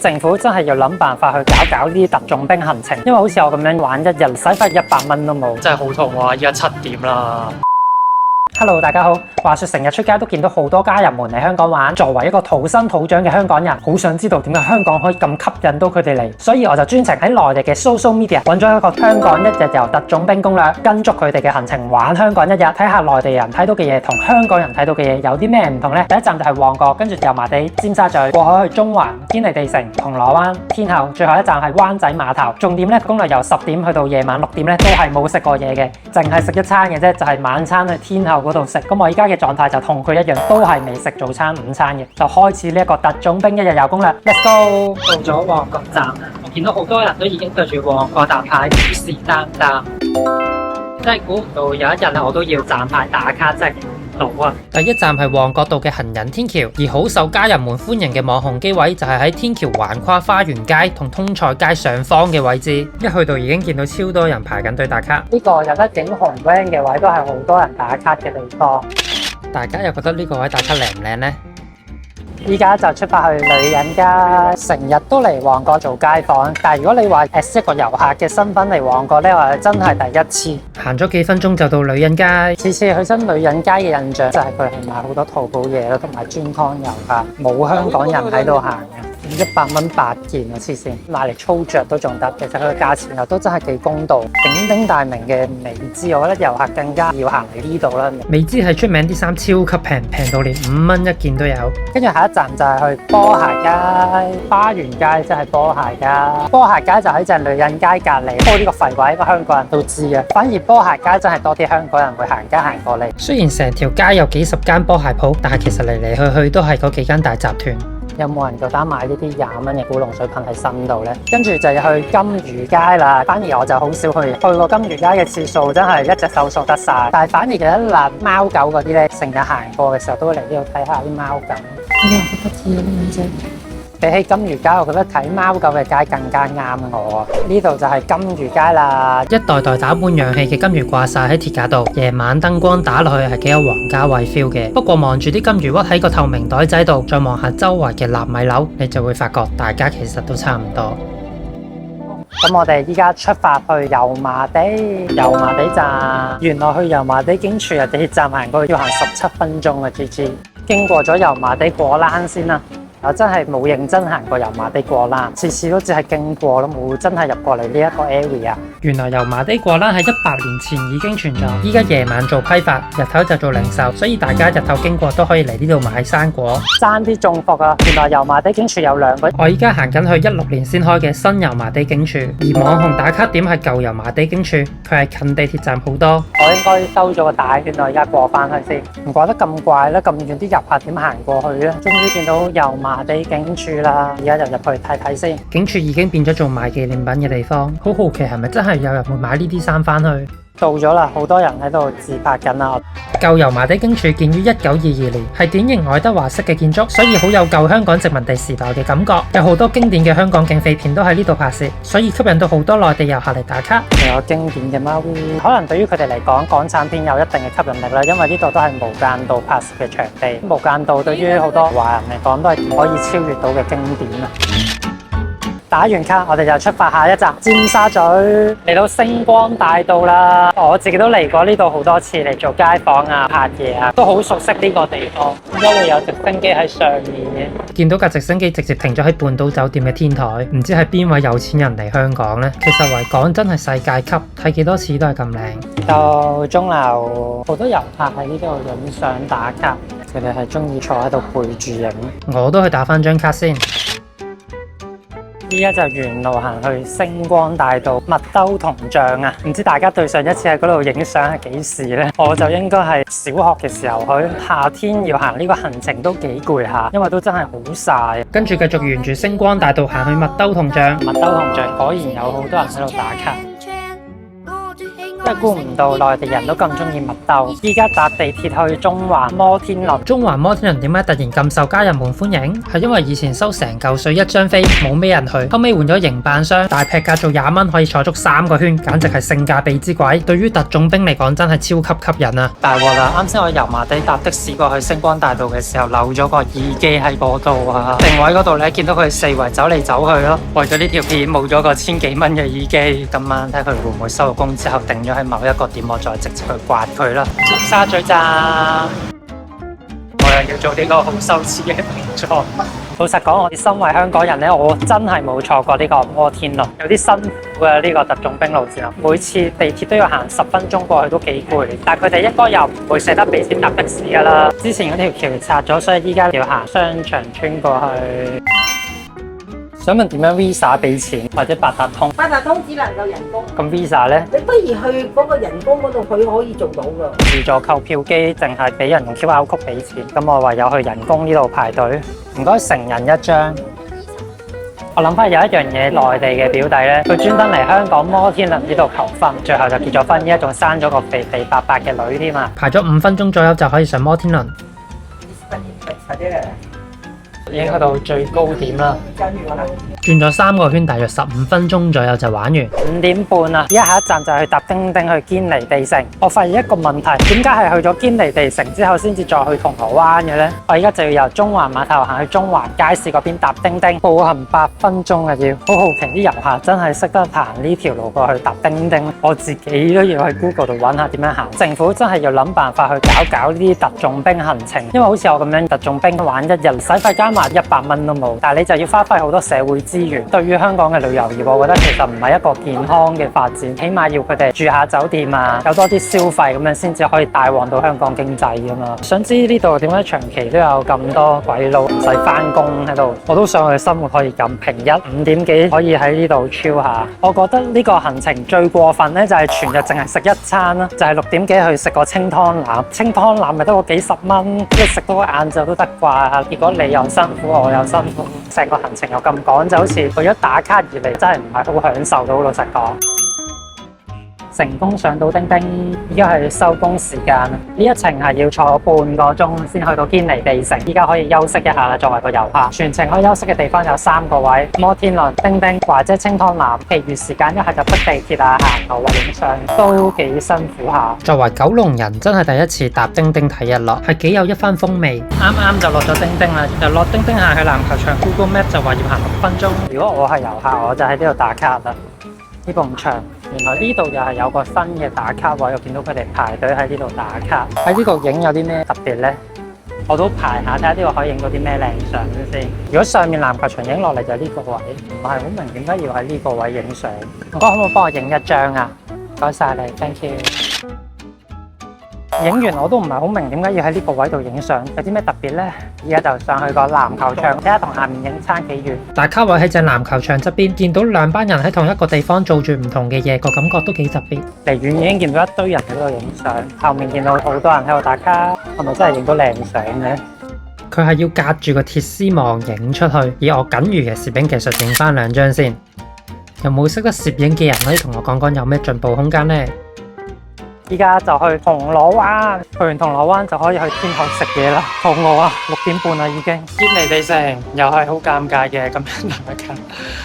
政府真係要諗辦法去搞呢啲特種兵行程，因為好似我咁樣玩一日，使費100蚊都冇，真係好肚餓，依家7點啦。Hello， 大家好。話說成日出街都見到好多家人們嚟香港玩，作為一個土生土長嘅香港人，好想知道點解香港可以咁吸引到佢哋嚟，所以我就專程喺內地嘅 social media 揾咗一個香港一日遊特種兵攻略，跟足佢哋嘅行程玩香港一日，睇下內地人睇到嘅嘢同香港人睇到嘅嘢有啲咩唔同呢？第一站就係旺角，跟住油麻地、尖沙咀，過海去中環、堅尼地城、銅鑼灣、天后，最後一站係灣仔碼頭。重點呢，攻略由10點去到夜晚6點呢，都係冇食過嘢嘅，淨係食一餐嘅啫，就係晚餐去天后嗰度食。咁我而家嘅狀態就同佢一樣，都係未食早餐、午餐嘅，就開始呢一個特種兵一日遊攻略。Let's go！ 到咗旺角站啦，我見到好多人都已經對住旺角大牌虎視眈眈，真係估唔到有一日我都要站牌打卡，真係老啊！第一站係旺角道嘅行人天橋，而好受家人們歡迎嘅網紅機位就係喺天橋橫跨花園街同通菜街上方嘅位置。一去到已經見到超多人排緊隊打卡，呢個有得影紅 van 嘅位都係好多人打卡嘅地方。大家又覺得呢個位打卡靚唔靚呢？依家就出發去女人街，成日都嚟旺角做街訪，但係如果你話一個遊客嘅身份嚟旺角呢，我真係第一次。行咗幾分鐘就到女人街，次次去親女人街嘅印象就係佢係買好多淘寶嘢咯，同埋專湯遊客，冇香港人喺度行嘅。100蚊8件啊！黐線，買嚟操着都仲得。其實佢嘅價錢又都真係幾公道。鼎鼎大名嘅美姿，我覺得遊客更加要行嚟呢度啦。美姿係出名啲衫超級平，平到連5蚊1件都有。跟住下一站就係去波鞋街、花園街，即係波鞋街。波鞋街就喺正女人街隔離。不過呢個廢話，應該香港人都知啊。反而波鞋街真係多啲香港人會行街行過嚟。雖然成條街有幾十間波鞋鋪，但係其實嚟嚟去去都係嗰幾間大集團。有冇人夠膽買呢啲20蚊嘅古龍水噴喺身度呢？跟住就去金魚街啦。反而我就好少去過金魚街嘅次數，真係一隻手數得晒。但係反而有一欄貓狗嗰啲呢，成日行過嘅時候都會嚟呢度睇下啲貓狗。好得意啊！呢隻比起金魚街，我覺得睇貓狗嘅街更加啱我。呢度就係金魚街啦，一袋袋打滿氧氣嘅金魚掛晒喺鐵架度，夜晚燈光打落去係幾有王家衛 feel 嘅。不過望住啲金魚屈喺個透明袋仔度，再望下周圍嘅納米樓，你就會發覺大家其實都差唔多。咁我哋依家出發去油麻地站。原來去油麻地警署地鐵站行過去要行17分鐘啊！GG， 經過咗油麻地果欄先啦。我真係冇認真行過油麻地果欄，次次都只係經過咯，冇真係入過嚟呢一個 area。原來油麻地果欄喺100年前已經存在，依家夜晚做批發，日頭就做零售，所以大家日頭經過都可以嚟呢度買生果。爭啲中伏啊！原來油麻地警署有2個。我依家行緊去16年先開嘅新油麻地警署，而網紅打卡點係舊油麻地警署，佢係近地鐵站好多。我應該兜咗個大圈，我而家過翻去先。唔怪得咁怪啦，咁遠啲遊客點行過去咧？終於見到油麻地警署啦，而家就入去睇睇先。警署已經變咗做賣紀念品嘅地方，好好奇係咪真係有人會買呢啲衫翻去？到咗啦，好多人喺度自拍緊啦。舊油麻地警署建於1922年，係典型愛德華式嘅建築，所以好有舊香港殖民地時代嘅感覺。有好多經典嘅香港警匪片都喺呢度拍攝，所以吸引到好多內地遊客嚟打卡。有經典嘅貓，可能對於佢哋嚟講，港產片有一定嘅吸引力啦，因為呢度都係無間道拍攝嘅場地。無間道對於好多華人嚟講都係可以超越到嘅經典啊！打完卡，我哋就出發下一站尖沙咀，嚟到星光大道啦。我自己都嚟過呢度好多次嚟做街訪啊、拍嘢啊，都好熟悉呢個地方。點解會有直升機喺上面嘅？見到架直升機直接停咗喺半島酒店嘅天台，唔知係邊位有錢人嚟香港呢？其實維港真係世界級，睇幾多次都係咁靚。到鐘樓，好多遊客喺呢度影相打卡，佢哋係中意坐喺度背住影。我都去打翻張卡先。依家就沿路行去星光大道麥兜銅像啊！唔知大家對上一次喺嗰度影相係幾時呢？我就應該係小學嘅時候去。夏天要行呢個行程都幾攰下，因為都真係好曬。跟住繼續沿住星光大道行去麥兜銅像。麥兜銅像果然有好多人喺度打卡。真係估唔到內地人都咁中意麥兜。依家搭地鐵去中環摩天輪，中環摩天輪點解突然咁受家人們歡迎？係因為以前收成嚿水一張飛，冇咩人去，後尾換咗營辦商，大劈價做20蚊可以坐足3個圈，簡直係性價比之貴。對於特種兵嚟講，真係超級吸引啊！大鑊啦！啱先我油麻地搭的士過去星光大道嘅時候，漏咗個耳機喺嗰度啊！定位嗰度咧，見到佢四圍走嚟走去咯。為咗呢條片冇咗個千幾蚊嘅耳機，今晚睇佢會唔會收到工之後定咗喺某一個點，我再直接去刮佢啦。尖沙咀站，我又要做呢個好羞恥嘅動作。老實講，我身為香港人咧，我真係冇坐過呢個摩天輪，有啲辛苦嘅呢個特種兵路線啊！每次地鐵都要行10分鐘過去，都幾攰。但係佢哋應該又唔會捨得俾錢搭的士㗎啦。之前嗰條橋拆咗，所以依家要行商場村過去。想問點樣 Visa 俾錢或者八達通？八達通只能夠人工，咁 Visa 咧？你不如去嗰個人工嗰度，佢可以做到噶。自助購票機淨係俾人用 QR code 俾錢，咁我唯有去人工呢度排隊。唔該，成人一張。我諗翻有一樣嘢，內地嘅表弟咧，佢專登嚟香港摩天輪呢度求婚，最後就結咗婚，依家仲生咗個肥肥白白嘅女添啊！排咗5分鐘左右就可以上摩天輪。已經去到最高點啦，轉咗3個圈，大約15分鐘左右就玩完。5點半啦，依家下一站就去搭叮叮去堅尼地城。我發現一個問題，點解係去咗堅尼地城之後先至再去銅鑼灣嘅呢？我而家就要由中環碼頭行去中環街市嗰邊搭叮叮，步行8分鐘啊！要好好奇啲遊客真係識得行呢條路過去搭叮叮，我自己都要去 Google 度揾下點樣行。政府真係要諗辦法去搞呢啲特種兵行程，因為好似我咁樣特種兵玩一日，使費加埋100蚊都冇，但係你就要花費好多社會資源。對於香港嘅旅遊業，我覺得其實唔係一個健康嘅發展，起碼要佢哋住下酒店啊，有多啲消費咁樣先至可以帶旺到香港經濟㗎嘛。想知呢度點解長期都有咁多鬼佬唔使返工喺度？我都想佢生活可以咁平日5點幾可以喺呢度 chill 下。我覺得呢個行程最過分咧，就係全日淨係食一餐啦，就係6點幾去食個清湯腩，清湯腩咪得個幾十蚊，即係食到晏晝都得啩。結果你又辛苦，我又辛苦，成個行程又咁趕，就好似為咗打卡而嚟，真係唔係好享受到。老實講，成功上到叮叮，依家係收工時間。呢一程係要坐半個鐘先去到堅尼地城，依家可以休息一下啦。作為個遊客，全程可以休息嘅地方有3個位：摩天輪、叮叮或者清湯腩。其餘時間一係就逼地鐵啊、行路或影相，都幾辛苦下。作為九龍人，真係第一次搭叮叮睇日落，係幾有一番風味。啱啱就落咗叮叮啦，由落叮叮行去籃球場 ，Google Map 就話要行6分鐘。如果我係遊客，我就喺呢度打卡啦。呢埲牆，原來呢度又係有個新嘅打卡位，我見到佢哋排隊喺呢度打卡。喺呢度影有啲咩特別呢？我都排下睇下呢度可以影到啲咩靚相先。如果上面籃球場影落嚟就係呢個位，唔係好明點解要喺呢個位影相。唔該，可唔可以幫我影一張啊？唔該晒你 ，thank you。影完我都唔係好明點解要喺呢個位度影相，有啲咩特別呢？而家就上去個籃球場，睇下同下面影差幾遠。打卡位喺隻籃球場側邊，見到2班人喺同一個地方做住唔同嘅嘢，個感覺都幾特別。離遠已經見到一堆人喺度影相，後面見到好多人喺度打卡，係咪真係影到靚相呢？佢係要隔住個鐵絲網影出去，以我僅餘嘅攝影技術影翻2張先。有冇識得攝影嘅人可以同我講講有咩進步空間呢？依家就去銅鑼灣，去完銅鑼灣就可以去天后食嘢啦。肚餓啊，6點半啦已經。堅尼地城又係好尷尬嘅咁樣大家。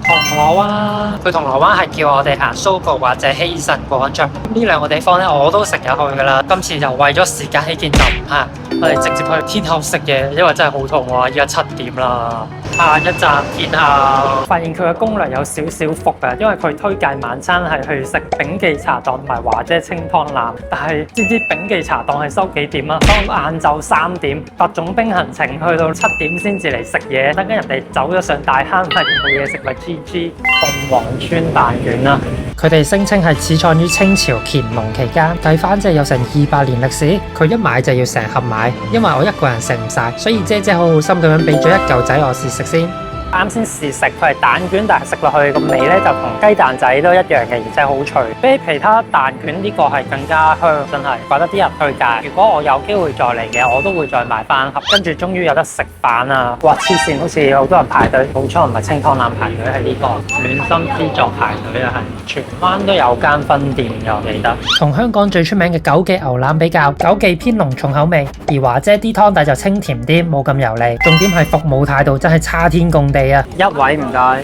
銅鑼灣，去銅鑼灣係叫我哋行 Sogo 或者希慎廣場呢2個地方咧，我都成日去噶啦。今次就為咗時間起見就唔行，我哋直接去天后食嘢，因為真係好肚餓啊！依家7點啦。下一站天后，發現佢嘅攻略有少少伏啊，因為佢推介晚餐係去食炳記茶檔同埋華姐清湯腩，但係知唔知炳記茶檔係收幾點啊？收晏晝3點，特種兵行程去到7點先至嚟食嘢，等緊人哋走咗上大坑，係冇嘢食咪 GG。鳳凰村蛋卷啦，佢哋聲稱係始創於清朝乾隆期間，計翻即係有成200年歷史。佢一買就要成盒買，因為我一個人食唔晒，所以姐姐好好心咁樣俾咗1嚿仔我試食先。啱先試食佢係蛋卷，但係食落去個味咧就同雞蛋仔都一樣嘅，而且好脆。比起其他蛋卷呢個係更加香，真係覺得啲人推介。如果我有機會再嚟嘅，我都會再買翻盒。跟住終於有得食飯啊！哇，黐線，好似好多人排隊，冇錯唔係清湯腩排隊，係呢個暖心之作排隊啊！係荃灣都有間分店嘅，我記得。同香港最出名嘅九記牛腩比較，九記偏濃重口味，而華姐啲湯底就清甜啲，冇咁油膩。重點係服務態度真係差天共地啊！一位唔該。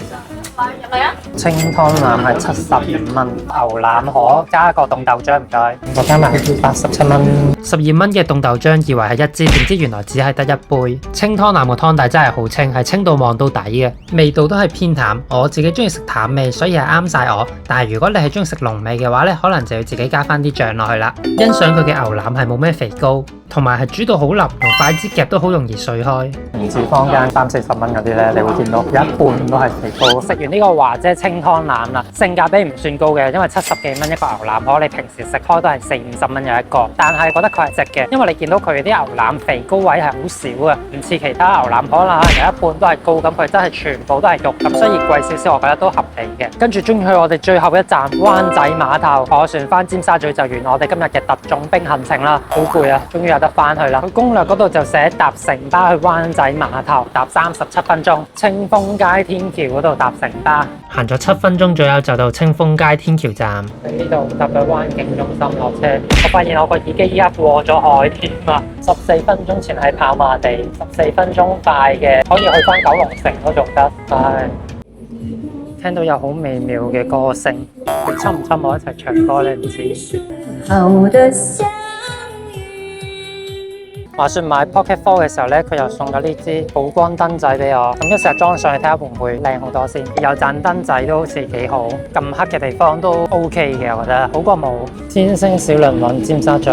入嚟啊！清湯腩係75蚊，牛腩河加個凍豆漿唔該，我加埋87蚊。12蚊嘅凍豆漿以為係一支，點知原來只係得一杯。清湯腩個湯底真係好清，係清到望到底嘅，味道都係偏淡。我自己中意食淡味，所以係啱晒我。但係如果你係中意食濃味嘅話咧，可能就要自己加翻啲醬落去啦。欣賞佢嘅牛腩係冇咩肥膏，同埋係煮到好腍，用筷子夾都好容易碎開。唔似坊間30-40蚊嗰啲咧，你會見到有一半都係肥膏。食完呢個華姐清湯腩啦，性價比唔算高嘅，因為70幾蚊一個牛腩河，你平時食開都係40-50蚊有一個。但係覺得佢係值嘅，因為你見到佢啲牛腩肥膏位係好少嘅，唔似其他牛腩河啦，可能有一半都係膏，咁佢真係全部都係肉，咁所以貴少少，我覺得都合理嘅。跟住終於去我哋最後一站灣仔碼頭，坐船翻尖沙咀就完我哋今日嘅特種兵行程啦。好攰啊，終於有得翻去啦。佢攻略嗰度就寫搭城巴去灣仔碼頭，搭37分鐘，清風街天橋嗰度搭城巴。行咗7分鐘左右就到清風街天橋站。喺呢度搭到灣景中心落車，我發現我個耳機依家過咗海添啊！14分鐘前喺跑馬地，14分鐘快嘅可以去翻九龍城都仲得。唉，聽到有好微妙嘅歌聲，佢侵唔侵我一齊唱歌咧？唔知。好的相話說買 Pocket 4嘅時候咧，佢又送咗呢支補光燈仔俾我，咁一成日裝上去睇下會唔會靚好多先。有盞燈仔都好似幾好，咁黑嘅地方都 OK 嘅，我覺得好過冇。天星小輪輪尖沙咀，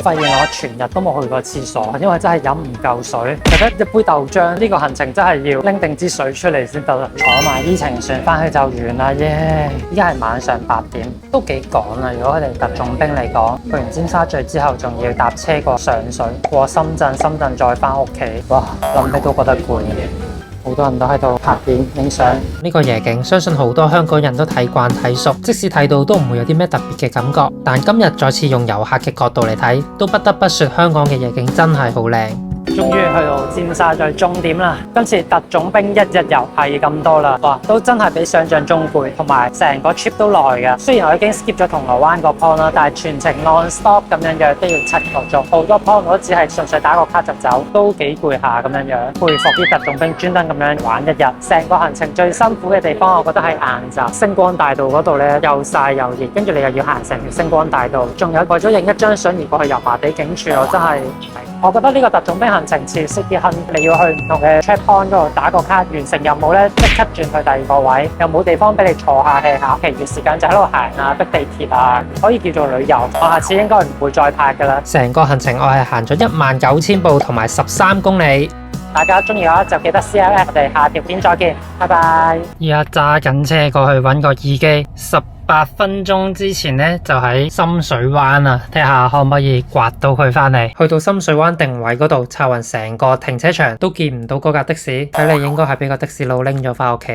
發現我全日都冇去過廁所，因為真係飲唔夠水。覺得一杯豆漿呢個行程真係要拎定支水出嚟先得啦。坐埋呢程船翻去就完啦耶！依家係晚上8點，都幾趕啊。如果佢哋特種兵嚟講，去完尖沙咀之後仲要搭車過上水，過深圳再翻屋企，哇！諗起都覺得攰。好多人都喺度拍片影相。呢個夜景相信好多香港人都睇慣睇熟，即使睇到都唔會有啲咩特別嘅感覺。但今日再次用遊客嘅角度嚟睇，都不得不說香港嘅夜景真係好靚。終於去到尖沙咀終點啦！今次特種兵一日遊係咁多啦，哇，都真係比想象中攰，同埋成個 trip 都耐嘅。雖然我已經 skip 咗銅鑼灣個 point 啦，但係全程 non stop 咁樣樣都要7個鐘，好多 point 我都只係純粹打個卡就走，都幾攰下咁樣樣。佩服啲特種兵專登咁樣玩一日，成個行程最辛苦嘅地方，我覺得係晏晝星光大道嗰度咧，又曬又熱，跟住你又要行成條星光大道，仲有為咗影一張相而過去油麻地警署，我真係我覺得呢個特種兵行程似 City Hunt，你要去唔同嘅 checkpoint 嗰度打個卡，完成任務咧，即刻轉去第二個位，又冇地方俾你坐下 hea 下，其餘時間就喺度行啊，逼地鐵啊，可以叫做旅遊。我下次應該唔會再拍噶啦。成個行程我係行咗19000步同埋13公里。大家中意嘅話就記得 CLF， 我哋下條片再見，拜拜。而家揸緊車過去揾個耳機，18分鐘之前呢，就喺深水灣啊，睇下可唔可以刮到佢返嚟。去到深水灣定位嗰度，查勻成個停車場都見唔到嗰架的士，睇嚟應該係俾個的士佬拎咗返屋企。